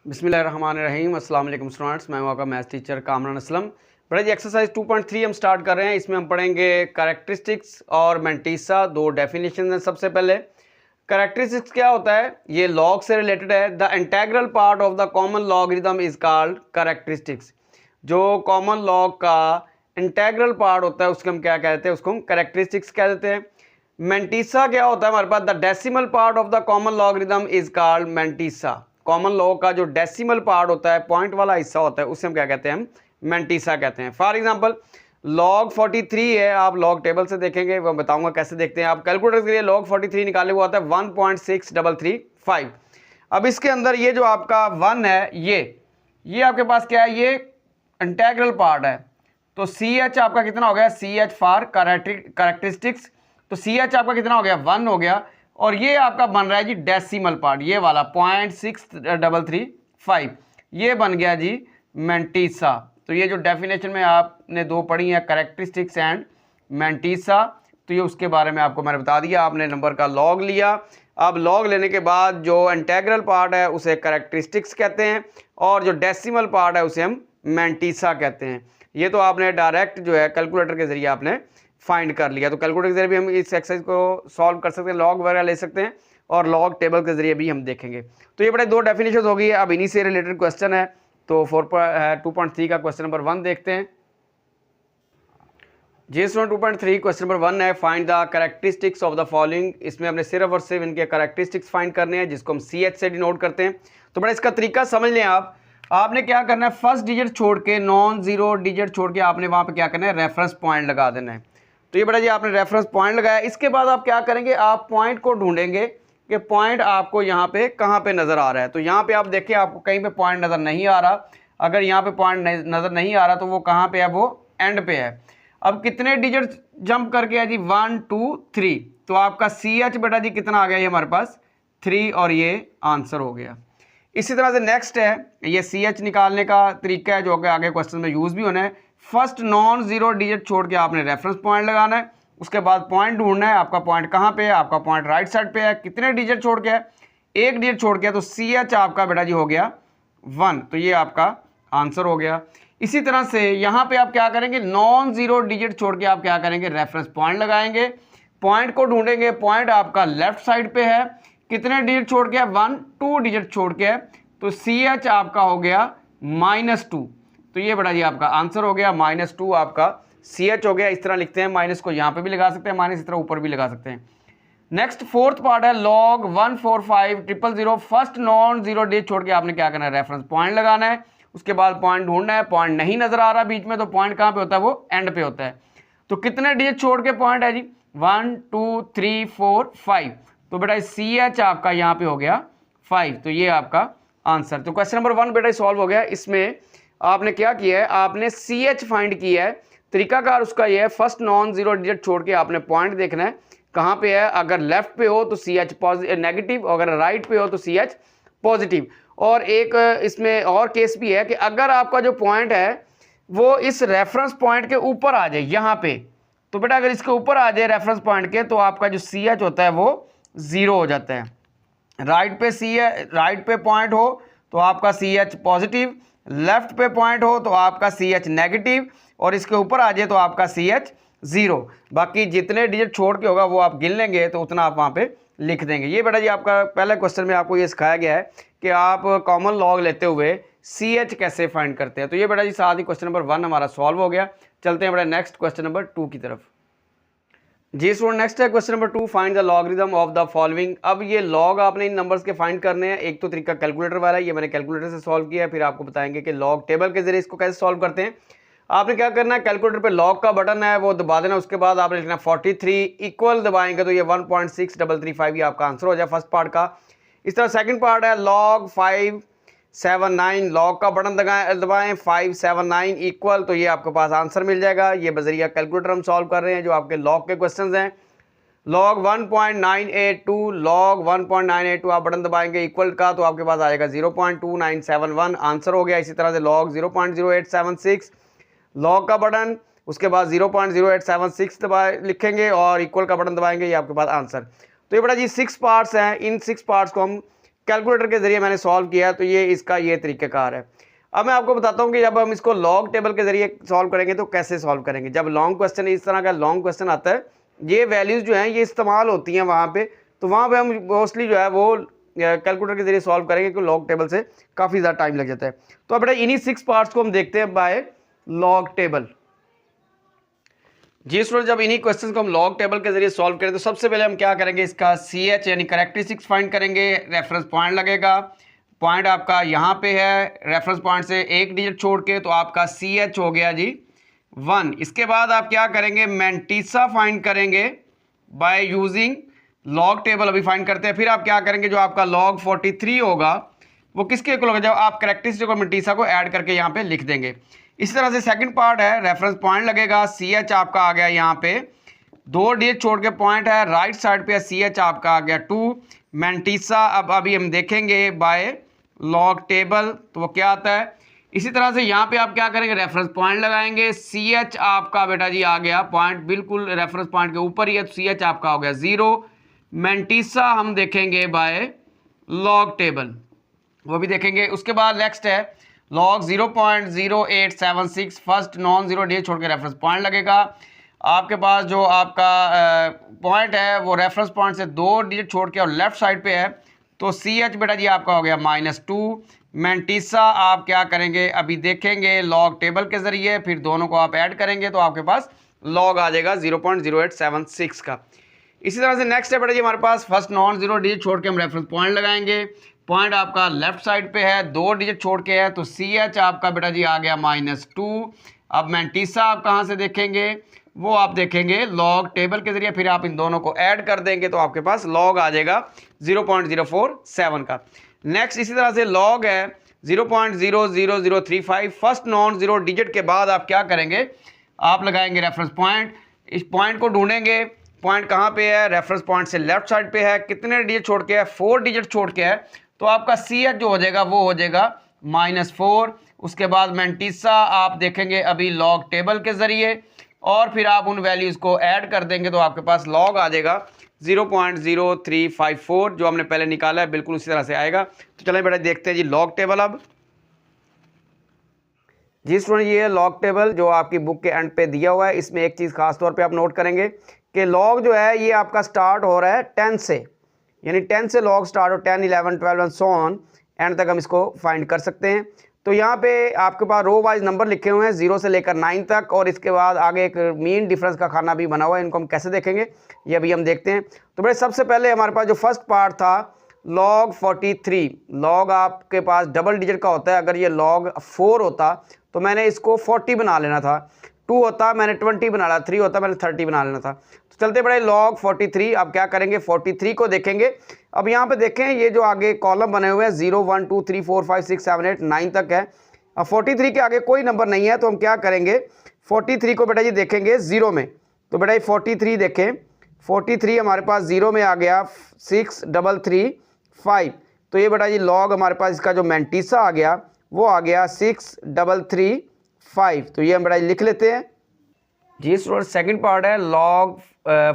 बिस्मिल्लाहिर्रहमानिर्रहीम। अस्सलाम वालेकुम स्टूडेंट्स, मैं हूं आपका मैथ्स टीचर कामरान असलम। बड़ा जी एक्सरसाइज 2.3 हम स्टार्ट कर रहे हैं। इसमें हम पढ़ेंगे कैरेक्टरिस्टिक्स और मेंटिसा, दो डेफिनेशन हैं। सबसे पहले कैरेक्टरिस्टिक्स क्या होता है, ये लॉग से रिलेटेड है। The integral part of the common logarithm is called characteristics. जो कॉमन लॉग का इंटेग्रल पार्ट होता है उसको हम क्या कहते हैं, उसको हम कैरेक्टरिस्टिक्स कह देते हैं। मेंटिसा क्या होता है हमारे पास, the decimal part of the common logarithm is called mantissa. Common log का जो डेसिमल पार्ट होता है, पॉइंट वाला हिस्सा होता है, उसे हम क्या कहते हैं, हम मेंटिसा कहते हैं। फॉर एग्जांपल लॉग 43 है, आप लॉग टेबल से देखेंगे, वो बताऊंगा कैसे देखते हैं। आप कैलकुलेटर के लिए log 43 निकाले, वो आता है 1.6335। अब इसके अंदर ये जो आपका 1 है, ये आपके पास क्या है, ये इंटेग्रल पार्ट है। तो सी एच आपका कितना हो गया, सी एच फॉर कैरेक्टरिस्टिक्स। तो सी एच आपका कितना हो गया, 1 हो गया। और ये आपका बन रहा है जी डेसिमल पार्ट, ये वाला 0.6335, ये बन गया जी मेंटिसा। तो ये जो डेफिनेशन में आपने दो पढ़ी है, कैरेक्टरिस्टिक्स एंड मेंटिसा, तो ये उसके बारे में आपको मैंने बता दिया। आपने नंबर का लॉग लिया। अब लॉग लेने के बाद जो इंटेग्रल पार्ट है उसे कैरेक्टरिस्टिक्स कहते हैं, और जो डेसिमल पार्ट है उसे हम मेंटिसा कहते हैं। ये तो आपने डायरेक्ट जो है कैलकुलेटर के जरिए आपने फाइंड कर लिया। तो कैलकुलेटर के जरिए भी हम इस एक्सरसाइज को सॉल्व कर सकते हैं, लॉग वगैरह ले सकते हैं, और लॉग टेबल के जरिए भी हम देखेंगे। तो ये बड़े दो डेफिनेशन हो गई है। अब इन्हीं से रिलेटेड क्वेश्चन है। तो 2.3 का क्वेश्चन नंबर 1 देखते हैं। जी स्टूडेंट 2.3 क्वेश्चन नंबर 1 है, find the characteristics of the following. इसमें हमने सिर्फ और सिर्फ इनके कैरेक्टरिस्टिक्स फाइंड करने हैं, जिसको हम सी एच से डिनोट करते हैं। तो बड़ा इसका तरीका समझ लें आप। आपने क्या करना है, फर्स्ट डिजिट छोड़ के, नॉन जीरो डिजिट छोड़ के आपने वहाँ पे क्या करना है, रेफरेंस पॉइंट लगा देना है। तो ये बड़ा जी आपने रेफरेंस पॉइंट लगाया। इसके बाद आप क्या करेंगे, आप पॉइंट को ढूंढेंगे कि पॉइंट आपको यहाँ पे कहाँ पे नज़र आ रहा है। तो यहाँ पे आप देखिए, आपको कहीं पे पॉइंट नज़र नहीं आ रहा। अगर यहाँ पे पॉइंट नज़र नहीं आ रहा तो वो कहाँ पे है, वो एंड पे है। अब कितने डिजिट जंप करके है जी, 1 2 3। तो आपका सी एच बेटा जी कितना आ गया, ये हमारे पास 3, और ये आंसर हो गया। इसी तरह से नेक्स्ट है, ये सी एच निकालने का तरीका है जो कि आगे क्वेश्चन में यूज़ भी होना है। फर्स्ट नॉन जीरो डिजिट छोड़ के आपने रेफरेंस पॉइंट लगाना है। उसके बाद पॉइंट ढूंढना है, आपका पॉइंट कहाँ पे है, आपका पॉइंट राइट साइड पे है। कितने डिजिट छोड़ के है, एक डिजिट छोड़ के है। तो सी एच आपका बेटा जी हो गया 1, तो ये आपका आंसर हो गया। इसी तरह से यहाँ पे आप क्या करेंगे, नॉन जीरो डिजिट छोड़ के आप क्या करेंगे, रेफरेंस पॉइंट लगाएंगे। पॉइंट को ढूंढेंगे, पॉइंट आपका लेफ्ट साइड पे है। कितने डिजिट छोड़ के है, 1 2 डिजिट छोड़ के है। तो सी एच आपका हो गया -2। तो ये बड़ा जी आपका आंसर हो गया, -2 आपका सी एच हो गया। इस तरह लिखते हैं, माइनस को यहाँ पे भी लगा सकते हैं, माइनस इस तरह ऊपर भी लगा सकते हैं। नेक्स्ट फोर्थ पार्ट है, log 145,000 first non zero digit छोड़ के आपने क्या करना है, रेफरेंस पॉइंट लगाना है। उसके बाद पॉइंट ढूंढना है। पॉइंट नहीं नजर आ रहा बीच में, तो पॉइंट कहाँ पे होता है, वो एंड पे होता है। तो कितने डिजिट छोड़ के पॉइंट है जी, 1 2 3 4 5। तो बेटा सी एच आपका यहाँ पे हो गया 5, तो ये आपका आंसर। तो क्वेश्चन नंबर 1 बेटा सॉल्व हो गया। इसमें आपने क्या किया है, आपने सी एच फाइंड किया है। तरीकाकार उसका ये है, फर्स्ट नॉन जीरो डिजिट छोड़ के आपने पॉइंट देखना है कहाँ पे है। अगर लेफ्ट पे हो तो सी एच नेगेटिव, अगर राइट पे हो तो सी एच पॉजिटिव। और एक इसमें और केस भी है कि अगर आपका जो पॉइंट है वो इस रेफरेंस पॉइंट के ऊपर आ जाए यहाँ पे, तो बेटा अगर इसके ऊपर आ जाए रेफरेंस पॉइंट के, तो आपका जो सी एच होता है वो 0 हो जाता है। राइट पे पॉइंट हो तो आपका सी एच पॉजिटिव, लेफ्ट पे पॉइंट हो तो आपका सी एच नेगेटिव, और इसके ऊपर आ जाए तो आपका सी एच 0। बाकी जितने डिजिट छोड़ के होगा वो आप गिन लेंगे, तो उतना आप वहाँ पे लिख देंगे। ये बेटा जी आपका पहले क्वेश्चन में आपको ये सिखाया गया है कि आप कॉमन लॉग लेते हुए सी एच कैसे फाइंड करते हैं। तो ये बेटा जी साथ ही क्वेश्चन नंबर 1 हमारा सॉल्व हो गया। चलते हैं बेटा नेक्स्ट क्वेश्चन नंबर 2 की तरफ। जी स्टूडेंट नेक्स्ट है question number 2, find the logarithm of the following. अब ये लॉग आपने इन नंबर्स के फाइंड करने हैं। एक तो तरीका कैलकुलेटर वाला है, ये मैंने कैलकुलेटर से सॉल्व किया है। फिर आपको बताएंगे कि लॉग टेबल के जरिए इसको कैसे सॉल्व करते हैं। आपने क्या करना है, कैलकुलेटर पे लॉग का बटन है वो दबा देना। उसके बाद आपने लिखना 43 इक्वल दबाएंगे तो ये 1.6335 ये आपका आंसर हो जाए फर्स्ट पार्ट का। इस तरह सेकंड पार्ट है, log 579, लॉग का बटन दबाएं 579 इक्वल, तो ये आपके पास आंसर मिल जाएगा। ये बजरिया कैलकुलेटर हम सॉल्व कर रहे हैं जो आपके लॉग के क्वेश्चंस हैं। log 1.982, log 1.982 आप बटन दबाएंगे इक्वल का, तो आपके पास आएगा 0.2971 आंसर हो गया। इसी तरह से log 0.0876 लॉग का बटन, उसके बाद 0.0876 दबाए लिखेंगे और इक्वल का बटन दबाएंगे, ये आपके पास आंसर। तो ये बड़ा जी 6 पार्ट्स हैं। इन 6 पार्ट्स को हम कैलकुलेटर के जरिए मैंने सॉल्व किया, तो ये इसका ये तरीक़ाकार है। अब मैं आपको बताता हूँ कि जब हम इसको लॉग टेबल के जरिए सॉल्व करेंगे तो कैसे सॉल्व करेंगे। जब लॉन्ग क्वेश्चन इस तरह का लॉन्ग क्वेश्चन आता है, ये वैल्यूज़ जो हैं ये इस्तेमाल होती हैं वहाँ पे, तो वहाँ पे हम मोस्टली जो है वो कैलकुलेटर के जरिए सॉल्व करेंगे, क्योंकि लॉग टेबल से काफ़ी ज़्यादा टाइम लग जाता है। तो अब बेटा इन्हीं 6 पार्ट्स को हम देखते हैं बाय लॉग टेबल। जी स्टूडेंट, जब इन्हीं क्वेश्चंस को हम लॉग टेबल के जरिए सॉल्व करें तो सबसे पहले हम क्या करेंगे, इसका CH यानी करेक्टरिस्टिक्स फाइंड करेंगे। रेफरेंस पॉइंट लगेगा, पॉइंट आपका यहाँ पे है, रेफरेंस पॉइंट से एक डिजिट छोड़ के, तो आपका CH हो गया जी 1। इसके बाद आप क्या करेंगे, मैंटीसा फाइंड करेंगे बाय यूजिंग लॉग टेबल, अभी फाइंड करते हैं। फिर आप क्या करेंगे, जो आपका log 43 होगा वो किसके इक्वल होगा, जब आप करेक्टरिस्टिक और मैंटीसा को ऐड करके यहाँ पे लिख देंगे। इसी तरह से सेकंड पार्ट है, रेफरेंस पॉइंट लगेगा, CH आपका आ गया यहाँ पे 2 डिजिट छोड़ के पॉइंट है, राइट साइड पे CH आपका आ गया 2। मैंटीसा अब अभी हम देखेंगे बाय लॉग टेबल, तो वो क्या आता है। इसी तरह से यहाँ पे आप क्या करेंगे, रेफरेंस पॉइंट लगाएंगे, CH आपका बेटा जी आ गया, पॉइंट बिल्कुल रेफरेंस पॉइंट के ऊपर ही है, तो CH आपका हो गया 0। मैंटीसा हम देखेंगे बाय लॉग टेबल, वो भी देखेंगे। उसके बाद नेक्स्ट है log 0.0876, first non zero digit छोड़ के रेफरेंस पॉइंट लगेगा। आपके पास जो आपका पॉइंट है वो रेफरेंस पॉइंट से 2 डिजिट छोड़ के और लेफ्ट साइड पे है, तो CH बेटा जी आपका हो गया -2। मैंटीसा आप क्या करेंगे, अभी देखेंगे लॉग टेबल के ज़रिए, फिर दोनों को आप ऐड करेंगे तो आपके पास लॉग आ जाएगा 0.0876 का। इसी तरह से नेक्स्ट है बेटा जी हमारे पास फर्स्ट नॉन जीरो डिजिट छोड़ के हम रेफरेंस पॉइंट लगाएंगे, पॉइंट आपका लेफ्ट साइड पे है, 2 डिजिट छोड़ के है, तो CH आपका बेटा जी आ गया -2। अब मैंटीसा आप कहाँ से देखेंगे, वो आप देखेंगे लॉग टेबल के जरिए, फिर आप इन दोनों को ऐड कर देंगे तो आपके पास लॉग आ जाएगा 0.047 का। नेक्स्ट इसी तरह से लॉग है 0.00035, फर्स्ट नॉन जीरो डिजिट के बाद आप क्या करेंगे, आप लगाएंगे रेफरेंस पॉइंट, इस पॉइंट को ढूंढेंगे, पॉइंट कहाँ पे है, रेफरेंस पॉइंट से लेफ्ट साइड पे है, कितने डिजिट छोड़ के है, 4 डिजिट छोड़ के है, तो आपका CH जो हो जाएगा वो हो जाएगा -4। उसके बाद मैंटीसा आप देखेंगे अभी लॉग टेबल के ज़रिए, और फिर आप उन वैल्यूज़ को ऐड कर देंगे तो आपके पास लॉग आ जाएगा 0.0354, जो हमने पहले निकाला है बिल्कुल उसी तरह से आएगा। तो चलें बेटा देखते हैं जी लॉग टेबल। अब जी स्टूडेंट, ये लॉग टेबल जो आपकी बुक के एंड पे दिया हुआ है, इसमें एक चीज़ खास तौर पे आप नोट करेंगे कि लॉग जो है ये आपका स्टार्ट हो रहा है 10 से, यानी 10 से लॉग स्टार्ट हो, 10, 11, 12 एंड सो ऑन एंड तक हम इसको फाइंड कर सकते हैं। तो यहाँ पे आपके पास रो वाइज नंबर लिखे हुए हैं 0 से लेकर 9 तक, और इसके बाद आगे एक मीन डिफरेंस का खाना भी बना हुआ है, इनको हम कैसे देखेंगे ये अभी हम देखते हैं। तो बड़े सबसे पहले हमारे पास जो फर्स्ट पार्ट था log 43, लॉग आपके पास डबल डिजिट का होता है, अगर ये log 4 होता तो मैंने इसको 40 बना लेना था, 2 होता मैंने 20 बना लिया, 3 होता मैंने 30 बना लेना था। तो चलते बड़े log 43, अब क्या करेंगे 43 को देखेंगे। अब यहाँ पे देखें ये जो आगे कॉलम बने हुए हैं 0 1 2 3 4 5 6 7 8 9 तक है। अब 43 के आगे कोई नंबर नहीं है, तो हम क्या करेंगे 43 को बेटा जी देखेंगे 0 में, तो बेटा ये 43 देखें, 43 हमारे पास 0 में आ गया 6 3 3 5, तो ये बेटा जी लॉग हमारे पास इसका जो मैंटीसा आ गया वो आ गया 6 3 3 5, तो ये हम बेटा लिख लेते हैं जी। सेकंड पार्ट है log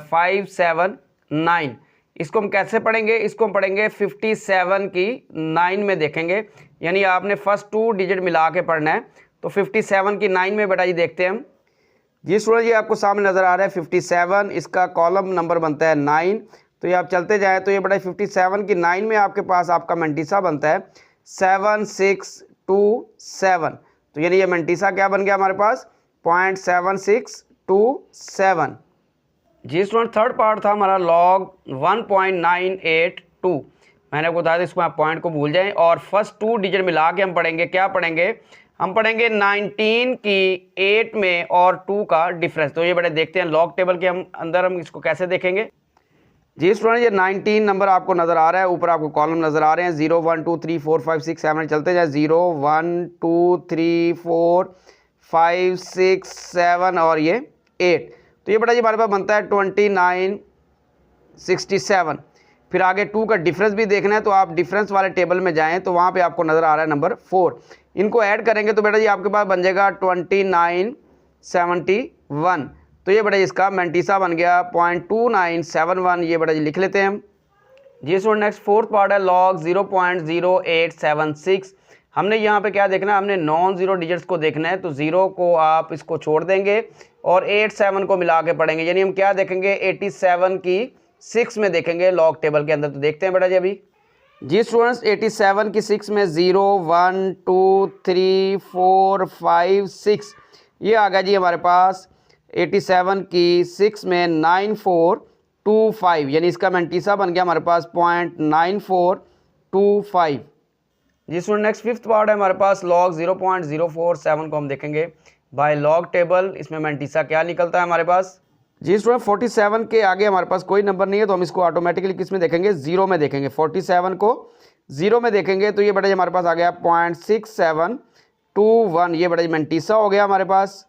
5 7 9, इसको हम कैसे पढ़ेंगे, इसको हम पढ़ेंगे 57 की 9 में देखेंगे, यानी आपने फर्स्ट 2 डिजिट मिला के पढ़ना है। तो 57 की 9 में बेटा जी देखते हैं हम जी स्टूडेंट, ये आपको सामने नज़र आ रहा है 57, इसका कॉलम नंबर बनता है 9, तो ये आप चलते जाएँ तो ये बेटा 57 की 9 में आपके पास आपका मैंटीसा बनता है 7 6 2 7, तो यानी ये मैंटीसा क्या बन गया हमारे पास 0.7627 जी स्टूडेंट। थर्ड पार्ट था हमारा log 1.982, मैंने आपको बताया था इसको आप पॉइंट को भूल जाएं, और फर्स्ट 2 डिजिट मिला के हम पढ़ेंगे, क्या पढ़ेंगे हम पढ़ेंगे 19 की 8 में और 2 का डिफरेंस। तो ये बड़े देखते हैं लॉग टेबल के हम अंदर हम इसको कैसे देखेंगे जी स्टूडेंट। ये 19 नंबर आपको नज़र आ रहा है, ऊपर आपको कॉलम नज़र आ रहे हैं 0 1 2 3 4 5 6 7 चलते जाए 0 1 2 3 4 5 6 7 और ये 8, तो ये बेटा जी हमारे पास बनता है 2967। फिर आगे 2 का डिफरेंस भी देखना है, तो आप डिफरेंस वाले टेबल में जाएं तो वहाँ पे आपको नज़र आ रहा है नंबर 4, इनको ऐड करेंगे तो बेटा जी आपके पास बन जाएगा 2971, तो ये बेटा जी इसका मैंटीसा बन गया 0.2971, ये बेटा जी लिख लेते हैं हम जी स्टूडेंट नेक्स्ट फोर्थ पार्ट है लॉग 0.0876। हमने यहाँ पे क्या देखना है, हमने नॉन जीरो डिजिट्स को देखना है। तो जीरो को आप इसको छोड़ देंगे और 87 को मिला के पढ़ेंगे, यानी हम क्या देखेंगे 87 की 6 में देखेंगे लॉग टेबल के अंदर। तो देखते हैं बेटा जी अभी। जी स्टूडेंट्स 87 की 6 में 0 1 2 3 4 5 6 ये आ गया जी हमारे पास। 87 की 6 में 9425 यानी इसका मेंटीसा बन गया हमारे पास 0.9425। जी स्टूडेंट नेक्स्ट फिफ्थ पार्ट है हमारे पास लॉग 0.047 को हम देखेंगे बाय लॉग टेबल। इसमें मेंटीसा क्या निकलता है हमारे पास। जी स्टूडेंट 47 के आगे हमारे पास कोई नंबर नहीं है, तो हम इसको ऑटोमेटिकली किस में देखेंगे, जीरो में देखेंगे। 47 को जीरो में देखेंगे तो ये बेटा हमारे पास आ गया 0.6721, ये बेटा मेंटीसा हो गया हमारे पास।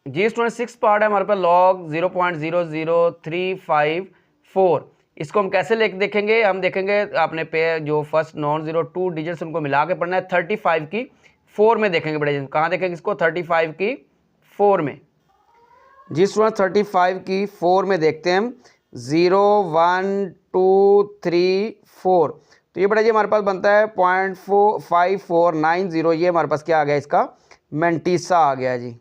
जी स्टूडेंट सिक्स पार्ट है हमारे पास लॉग 0.00354। इसको हम कैसे देखेंगे, हम देखेंगे आपने पे जो first non zero two digits उनको मिला के पढ़ना है। 35 की 4 में देखेंगे बेटा, कहाँ देखेंगे इसको 35 की 4 में। जी स्टूडेंट 35 की 4 में देखते हैं हम 0 1 2 3 4। तो ये बेटा जी हमारे पास बनता है 0.5490, ये हमारे पास क्या आ गया, इसका मेंटीसा आ गया जी।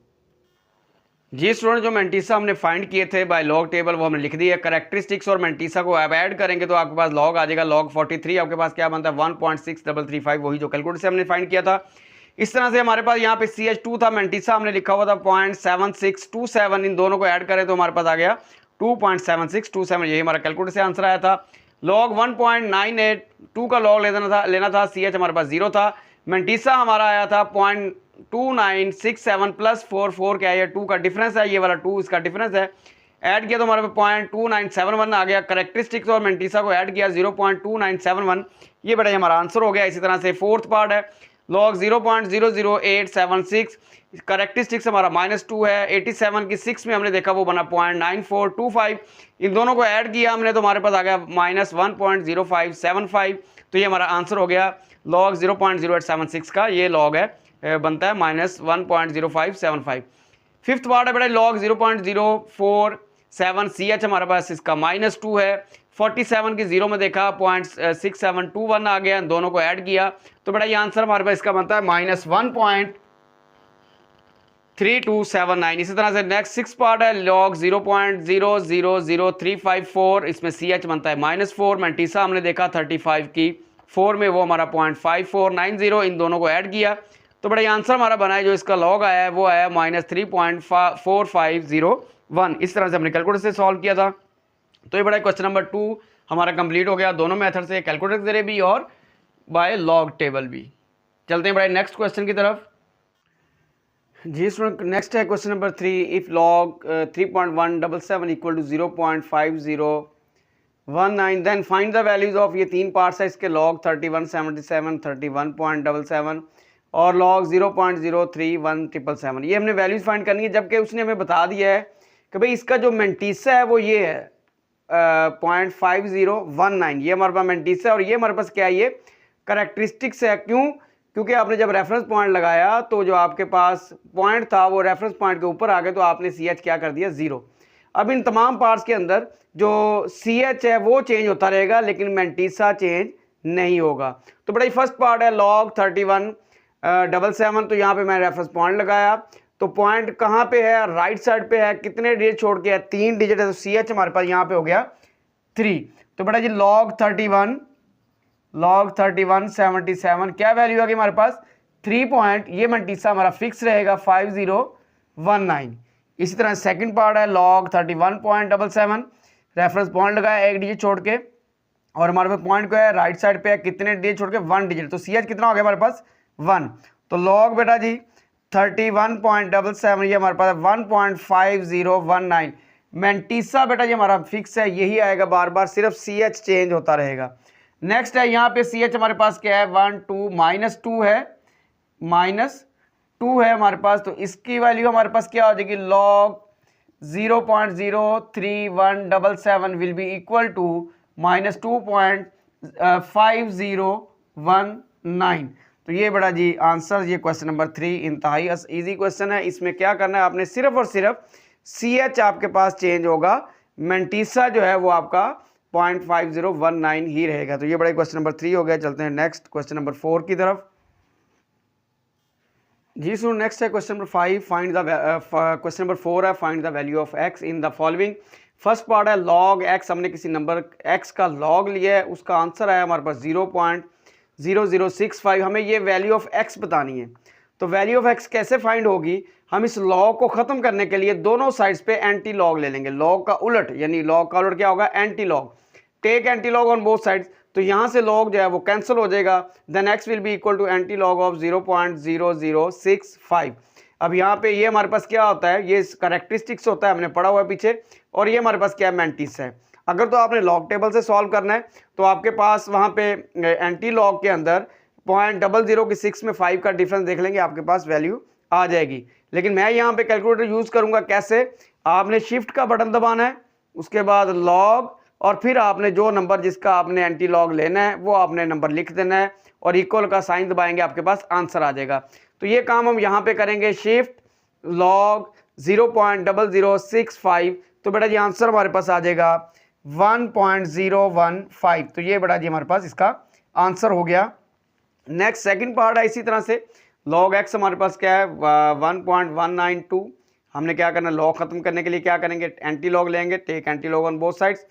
जी स्टूडेंट जो मेंटीसा हमने फाइंड किए थे बाय लॉग टेबल वो हमने लिख दी है। करेक्टरिस्टिक्स और मेंटीसा को आप ऐड करेंगे तो आपके पास लॉग आ जाएगा लॉग 43। आपके पास क्या बनता है 1.6335, वही जो कैलकुलेटर से हमने फाइंड किया था। इस तरह से हमारे पास यहाँ पे CH2 था, मेंटीसा हमने लिखा हुआ था 0.7627, इन दोनों को ऐड करें तो हमारे पास आ गया 2.7627, यही हमारा कैलकुलेटर से आंसर आया था। लॉग 1.982 का लॉग लेना था, CH हमारे पास 0 था। मेंटीसा हमारा आया था 0.2967 प्लस 4 क्या है, 2 का डिफरेंस है, ये वाला 2 इसका डिफरेंस है। ऐड किया तो हमारे पास 0.2971 आ गया। करेक्टरिस्टिक्स और मेंटीसा को ऐड किया 0.2971, ये बेटा हमारा आंसर हो गया। इसी तरह से फोर्थ पार्ट है लॉग 0.00876। करेक्टरिस्टिक्स हमारा -2 है। 87 की 6 में हमने देखा वो बना 0.9425, इन दोनों को ऐड किया हमने तो हमारे पास आ गया -1.0575। तो ये हमारा आंसर हो गया लॉग 0.0876 का, ये लॉग है बनता है -1.0575। फिफ्थ पार्ट है बेटा लॉग 0.047 CH हमारे पास इसका -2 है। 47 की 0 में देखा 0.6721 आ गया, दोनों को ऐड किया तो बेटा ये आंसर हमारे पास इसका बनता है -1.3279। इसी तरह से नेक्स्ट सिक्स पार्ट है लॉग 0.000354, इसमें CH बनता है -4। मेंटीसा हमने देखा 35 की 4 में, वो हमारा 0.5490, इन दोनों को ऐड किया तो बड़ा ये आंसर हमारा बना है, जो इसका लॉग आया है वो आया -3.4501। इस तरह से हमने कैलकुलेटर से सॉल्व किया था। तो ये बड़ा क्वेश्चन नंबर 2 हमारा कंप्लीट हो गया, दोनों मेथड से, कैलकुलेटर के जरिए भी और बाय लॉग टेबल भी। चलते हैं बड़ा नेक्स्ट क्वेश्चन की तरफ। जी स्टूडेंट नेक्स्ट है question number 3। If log 3.177 equal to 0.5019 then find the values of, ये तीन पार्ट्स है इसके, लॉग 3177 31.77 और लॉग 0.03177। ये हमने वैल्यूज फाइंड करनी है, जबकि उसने हमें बता दिया है कि भाई इसका जो मेंटीसा है वो ये है 0.5019, ये हमारे पास मेंटीसा है और ये हमारे पास क्या है, ये करेक्टरिस्टिक्स है। क्यों? क्योंकि आपने जब रेफरेंस पॉइंट लगाया तो जो आपके पास पॉइंट था वो रेफरेंस पॉइंट के ऊपर आ गए, तो आपने CH क्या कर दिया 0। अब इन तमाम पार्ट्स के अंदर जो CH है वो चेंज होता रहेगा लेकिन मेंटीसा चेंज नहीं होगा। तो बड़ा फर्स्ट पार्ट है लॉग 3177, तो यहाँ पे मैंने रेफरेंस पॉइंट लगाया तो पॉइंट कहाँ पे है, राइट साइड पे है, कितने डिजिट छोड़ के है, 3 डिजिट है, तो CH हमारे पास यहाँ पे हो गया 3। तो बेटा जी लॉग 3177 क्या वैल्यू आ गई हमारे पास 3 पॉइंट, ये मेंटीसा हमारा फिक्स रहेगा 5019। इसी तरह सेकंड पार्ट है लॉग 31.77, रेफरेंस पॉइंट लगाया एक डिजिट छोड़ के और हमारे पास पॉइंट क्या है, राइट साइड पे है, कितने डिजिट छोड़ के 1 डिजिट, तो CH कितना हो गया हमारे पास 1। तो लॉग बेटा जी 31.77 ये हमारे पास 1.5019। मेंटीसा बेटा जी हमारा फिक्स है, यही आएगा बार बार, सिर्फ CH चेंज होता रहेगा। नेक्स्ट है यहाँ पे CH हमारे पास क्या है 1 2 -2 है, -2 है हमारे पास, तो इसकी वैल्यू हमारे पास क्या हो जाएगी, log 0.03177 will be equal to -2.5019। तो ये बड़ा जी आंसर, ये क्वेश्चन नंबर 3 इंतहाई इजी क्वेश्चन है। इसमें क्या करना है आपने, सिर्फ और सिर्फ CH आपके पास चेंज होगा, मेंटीसा जो है वो आपका 0.5019 ही रहेगा। तो ये बड़ा क्वेश्चन नंबर 3 हो गया। चलते हैं नेक्स्ट क्वेश्चन नंबर 4 की तरफ। जी सुनो, नेक्स्ट है question number 5, find the question number 4 है find the value of x in the following. First part है log x, हमने किसी नंबर x का log लिया है, उसका आंसर आया हमारे पास 0.0065। हमें ये वैल्यू ऑफ x बतानी है। तो वैल्यू ऑफ x कैसे फाइंड होगी? हम इस log को ख़त्म करने के लिए दोनों साइड्स पे एंटी लॉग ले लेंगे। log का उलट, यानी log का उलट क्या होगा? Anti log. Take anti log on both sides. तो यहाँ से log जो है वो कैंसिल हो जाएगा। Then x will be equal to anti log of 0.0065। अब यहाँ पे ये हमारे पास क्या होता है? ये कैरेक्टरिस्टिक्स होता है, हमने पढ़ा हुआ है पीछे। और ये हमारे पास क्या है? मैंटिस है। अगर तो आपने लॉग टेबल से सॉल्व करना है तो आपके पास वहाँ पे एंटी लॉग के अंदर 0.00 में 5 का डिफरेंस देख लेंगे, आपके पास वैल्यू आ जाएगी। लेकिन मैं यहाँ पे कैलकुलेटर यूज़ करूँगा। कैसे? आपने शिफ्ट का बटन दबाना है, उसके बाद लॉग, और फिर आपने जो नंबर जिसका आपने एंटी लॉग लेना है वो आपने नंबर लिख देना है और इक्वल का साइन दबाएंगे, आपके पास आंसर आ जाएगा। तो ये काम हम यहाँ पे करेंगे, शिफ्ट लॉग 0.0065। तो बेटा जी आंसर हमारे पास आ जाएगा 1.015। तो ये बेटा जी हमारे पास इसका आंसर हो गया। नेक्स्ट सेकंड पार्ट है इसी तरह से। log x हमारे पास क्या है? 1.192। हमने क्या करना है? लॉग खत्म करने के लिए क्या करेंगे? एंटी लॉग लेंगे। Take anti log on both sides.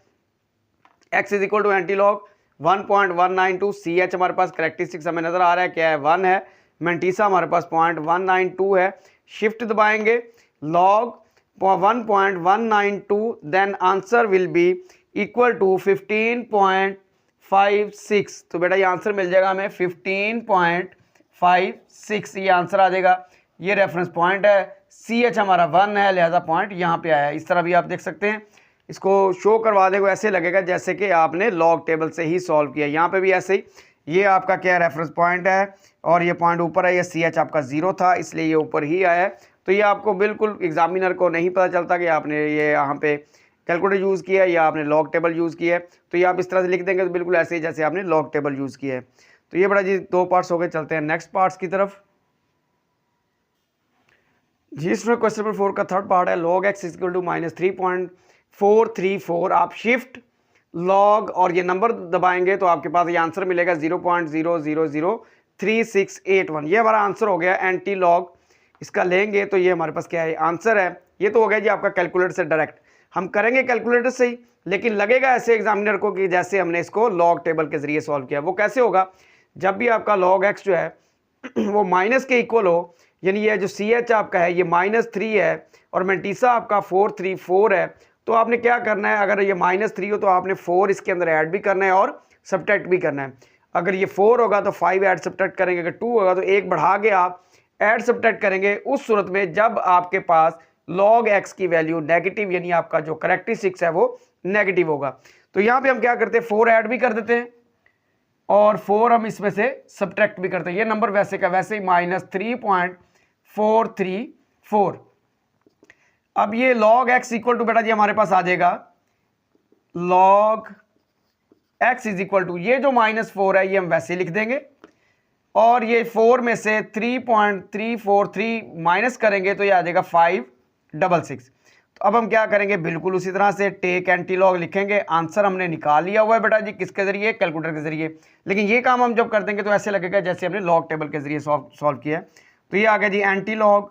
x is equal to anti log 1.192। सी एच हमारे पास करेक्टरिस्टिक्स हमें नजर आ रहा है, क्या है? 1 है। मेंटीसा हमारे पास 0.192 है। शिफ्ट दबाएंगे, log 1.192, then answer will be equal to 15.56। तो बेटा ये आंसर मिल जाएगा हमें 15.56, ये आंसर आ जाएगा। ये रेफरेंस पॉइंट है। सी एच हमारा 1 है, लिहाजा पॉइंट यहाँ पे आया है। इस तरह भी आप देख सकते हैं। इसको शो करवा देंगे, ऐसे लगेगा जैसे कि आपने लॉग टेबल से ही सॉल्व किया। यहाँ पे भी ऐसे ही, ये आपका क्या रेफरेंस पॉइंट है और ये पॉइंट ऊपर है। ये सी एच आपका 0 था, इसलिए ये ऊपर ही आया है। तो ये आपको बिल्कुल एग्जामिनर को नहीं पता चलता कि आपने ये यहाँ पे कैलकुलेटर यूज़ किया है या आपने लॉग टेबल यूज़ किया है। तो ये आप इस तरह से लिख देंगे तो बिल्कुल ऐसे ही जैसे आपने लॉग टेबल यूज़ किया है। तो ये बड़ा जी 2 पार्ट्स हो गए। चलते हैं नेक्स्ट पार्ट्स की तरफ। जी इसमें क्वेश्चन नंबर 4 का थर्ड पार्ट है, log x is equal to -3.434। आप शिफ्ट लॉग और ये नंबर दबाएंगे तो आपके पास ये आंसर मिलेगा 0.003681। ये हमारा आंसर हो गया। एंटी लॉग इसका लेंगे तो ये हमारे पास क्या है? आंसर है। ये तो हो गया जी आपका कैलकुलेटर से डायरेक्ट। हम करेंगे कैलकुलेटर से ही, लेकिन लगेगा ऐसे एग्जामिनर को कि जैसे हमने इसको लॉग टेबल के जरिए सॉल्व किया। वो कैसे होगा? जब भी आपका log x जो है वो माइनस के इक्वल हो, यानी ये जो सी एच आपका है ये -3 है और मेंटीसा आपका 434 है, तो आपने क्या करना है? अगर ये -3 हो तो आपने 4 इसके अंदर ऐड भी करना है और सब्ट्रैक्ट भी करना है। अगर ये 4 होगा तो 5 ऐड सब्ट्रैक्ट करेंगे, अगर 2 होगा तो 1 बढ़ा के आप ऐड सब्ट्रैक्ट करेंगे। उस सूरत में जब आपके पास log x की वैल्यू नेगेटिव, यानी आपका जो करेक्टरिस्टिक्स है वो नेगेटिव होगा। तो यहाँ पे हम क्या करते हैं? 4 ऐड भी कर देते हैं और 4 हम इसमें से सब्ट्रैक्ट भी करते हैं। ये नंबर वैसे का वैसे ही -3.434। अब ये log x इक्वल टू बेटा जी हमारे पास आ जाएगा log x is equal to, ये जो -4 है ये हम वैसे लिख देंगे और ये 4 में से 3.343 माइनस करेंगे तो ये आ जाएगा 566। तो अब हम क्या करेंगे? बिल्कुल उसी तरह से टेक एंटी लॉग लिखेंगे। आंसर हमने निकाल लिया हुआ है बेटा जी, किसके जरिए? कैलकुलेटर के जरिए। लेकिन ये काम हम जब कर देंगे तो ऐसे लगेगा जैसे हमने लॉग टेबल के जरिए सॉल्व किया है। तो ये आ गया जी एंटी लॉग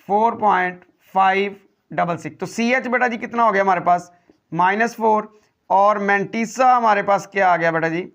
4.566। तो सी एच बेटा जी कितना हो गया हमारे पास? -4। और मेंटीसा हमारे पास क्या आ गया बेटा जी?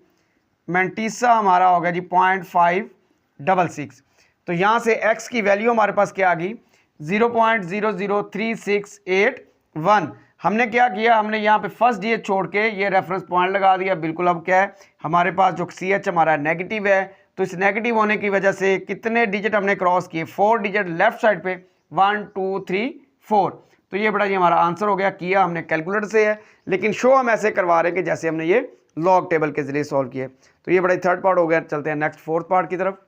मेंटीसा हमारा हो गया जी 0.566। तो यहाँ से x की वैल्यू हमारे पास क्या आ गई? 0.003681। हमने क्या किया? हमने यहाँ पे फर्स्ट ये छोड़ के ये रेफरेंस पॉइंट लगा दिया। बिल्कुल अब क्या है हमारे पास जो सी एच हमारा नेगेटिव है, तो इस नेगेटिव होने की वजह से कितने डिजिट हमने क्रॉस किए? 4 डिजिट लेफ्ट साइड पे, 1 2 3 4। तो ये बड़ा ये हमारा आंसर हो गया। किया हमने कैलकुलेटर से है, लेकिन शो हम ऐसे करवा रहे हैं कि जैसे हमने ये लॉग टेबल के जरिए सॉल्व किए। तो ये बड़ा थर्ड पार्ट हो गया। चलते हैं नेक्स्ट फोर्थ पार्ट की तरफ।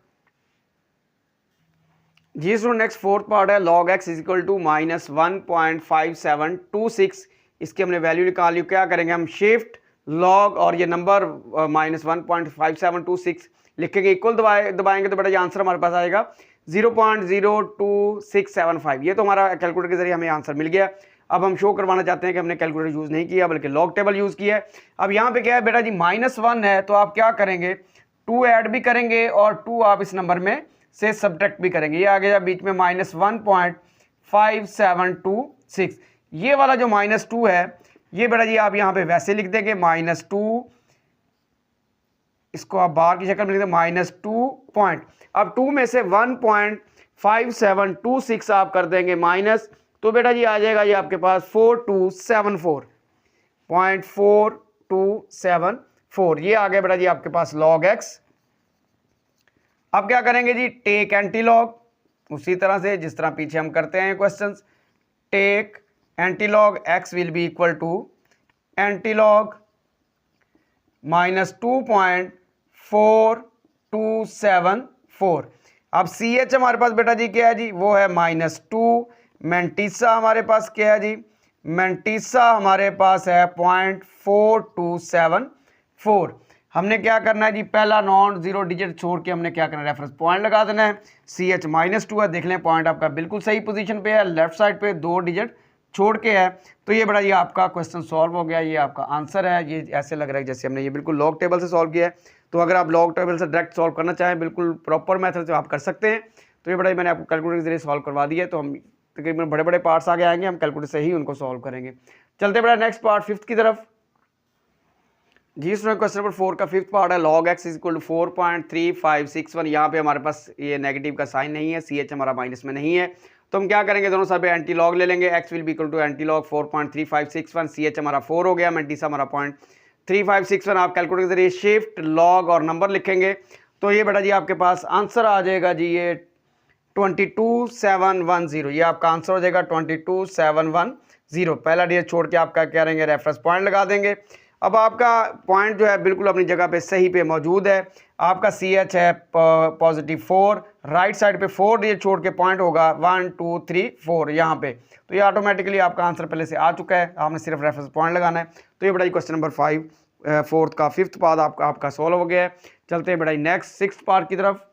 जी सो नेक्स्ट फोर्थ पार्ट है, log x is equal to -1.5726। इसकी हमने वैल्यू निकाली। क्या करेंगे हम? शिफ्ट लॉग और ये नंबर -1.5726 लिखेंगे, इक्वल दबाएंगे तो बेटा ये आंसर हमारे पास आएगा 0.02675। ये तो हमारा कैलकुलेटर के जरिए हमें आंसर मिल गया। अब हम शो करवाना चाहते हैं कि हमने कैलकुलेटर यूज़ नहीं किया बल्कि लॉग टेबल यूज़ किया है। अब यहाँ पे क्या है बेटा जी, -1 है तो आप क्या करेंगे, 2 ऐड भी करेंगे और 2 आप इस नंबर में से सब्ट्रैक्ट भी करेंगे। ये आ गया बीच में -1.5726। ये वाला जो -2 है ये बेटा जी आप यहाँ पे वैसे लिख देंगे -2, इसको आप बार की शक्ल में लिख दें -2 पॉइंट, अब 2 में से 1.5726 आप कर देंगे माइनस, तो बेटा जी आ जाएगा ये आपके पास 4274.4274। ये आ गया बेटा जी आपके पास log x। अब क्या करेंगे जी, टेक एंटी लॉग, उसी तरह से जिस तरह पीछे हम करते हैं questions, take anti log x will be equal to anti log -2.4274। अब सी एच हमारे पास बेटा जी क्या है जी, वो है -2। मेंटिसा हमारे पास क्या है जी, मेंटिसा हमारे पास है 0.4274। हमने क्या करना है जी, पहला नॉन जीरो डिजिट छोड़ के हमने क्या करना है, रेफरेंस पॉइंट लगा देना है। सी एच -2 है, देख लें पॉइंट आपका बिल्कुल सही पोजीशन पे है, लेफ्ट साइड पे 2 डिजिट छोड़ के है। तो ये बड़ा ये आपका क्वेश्चन सॉल्व हो गया, ये आपका आंसर है। ये ऐसे लग रहा है जैसे हमने ये बिल्कुल लॉग टेबल से सॉल्व किया है। तो अगर आप लॉग टेबल से डायरेक्ट सॉल्व करना चाहें बिल्कुल प्रॉपर मेथड से आप कर सकते हैं। तो ये बड़ा मैंने आपको कैलकुलेटर के जरिए सॉल्व करवा दिया है। तो हम तकरीबन बड़े बड़े पार्ट्स आगे आएंगे, हम कैलकुलेटर से ही उनको सॉल्व करेंगे। चलते बड़ा नेक्स्ट पार्ट 5th की तरफ जी। इसमें क्वेश्चन नंबर 4 का 5th पार्ट है, log x is equal to 4.3561। यहाँ पे हमारे पास ये नेगेटिव का साइन नहीं है, सी एच हमारा माइनस में नहीं है, तो हम क्या करेंगे, दोनों साइड पे एंटी लॉग ले लेंगे। x will be equal to anti log 4.3561, सी एच हमारा 4 हो गया, मेंटिसा हमारा 0.3561। आप कैलकुलेटर के जरिए शिफ्ट लॉग और नंबर लिखेंगे तो ये बेटा जी आपके पास आंसर आ जाएगा जी, ये 22710। ये आपका आंसर हो जाएगा 22710। पहला डिजिट छोड़ के आपका क्या करेंगे, रेफरेंस पॉइंट लगा देंगे। अब आपका पॉइंट जो है बिल्कुल अपनी जगह पे सही पे मौजूद है। आपका सी एच है +4, राइट साइड पे 4 डिजिट छोड़ के पॉइंट होगा 1 2 3 4 यहाँ पे। तो ये ऑटोमेटिकली आपका आंसर पहले से आ चुका है, आपने सिर्फ रेफरेंस पॉइंट लगाना है। तो ये बड़ा ही क्वेश्चन नंबर 4th का 5th पार्ट आपका सॉल्व हो गया है। चलते हैं बड़ा ही नेक्स्ट 6th पार्ट की तरफ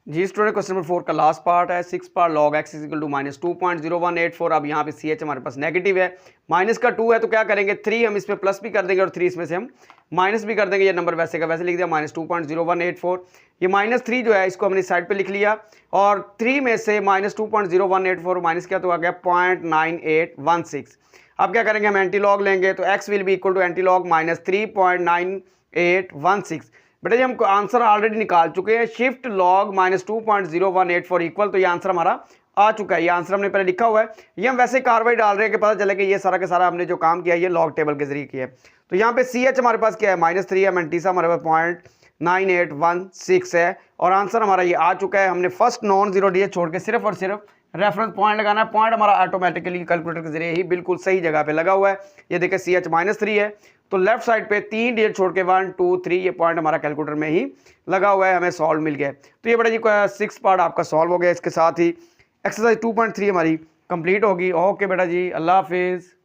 जी। स्टूडेंट क्वेश्चन नंबर 4 का लास्ट पार्ट है, 6th part, log x is equal to -2.0184। अब यहाँ पे सी एच हमारे पास नेगेटिव है, माइनस का 2 है, तो क्या करेंगे 3 हम इसमें प्लस भी कर देंगे और 3 इसमें से हम माइनस भी कर देंगे। ये नंबर वैसे का वैसे लिख दिया -2.0184। ये -3 जो है इसको हमने साइड पे लिख लिया और 3 में से -2.0184 माइनस किया तो आ गया 0.9816। अब क्या करेंगे, हम एंटी लॉग लेंगे तो x will be equal to anti log -3.9816। बेटा जी हम आंसर ऑलरेडी निकाल चुके हैं, शिफ्ट लॉग -2.0184 इक्वल, तो ये आंसर हमारा आ चुका है। ये आंसर हमने पहले लिखा हुआ है, ये हम वैसे कार्रवाई डाल रहे हैं कि पता चले कि ये सारा का सारा हमने जो काम किया है ये लॉग टेबल के जरिए किया है। तो यहाँ पे सी एच हमारे पास क्या है, -3 है, मेंटिसा हमारे पास 0.9816 है और आंसर हमारा ये आ चुका है। हमने फर्स्ट नॉन जीरो डिजिट छोड़ के सिर्फ और सिर्फ रेफरेंस पॉइंट लगाना है। पॉइंट हमारा ऑटोमेटिकली कैलकुलेटर के जरिए ही बिल्कुल सही जगह पे लगा हुआ है। ये देखिए सी एच -3 है, तो लेफ्ट साइड पे 3 डिजिट छोड़ के 1 2 3 ये पॉइंट हमारा कैलकुलेटर में ही लगा हुआ है, हमें सॉल्व मिल गया। तो ये बड़ा जी 6th पार्ट आपका सॉल्व हो गया। इसके साथ ही एक्सरसाइज 2.3 हमारी कंप्लीट होगी। ओके बेटा जी, अल्लाह हाफिज़।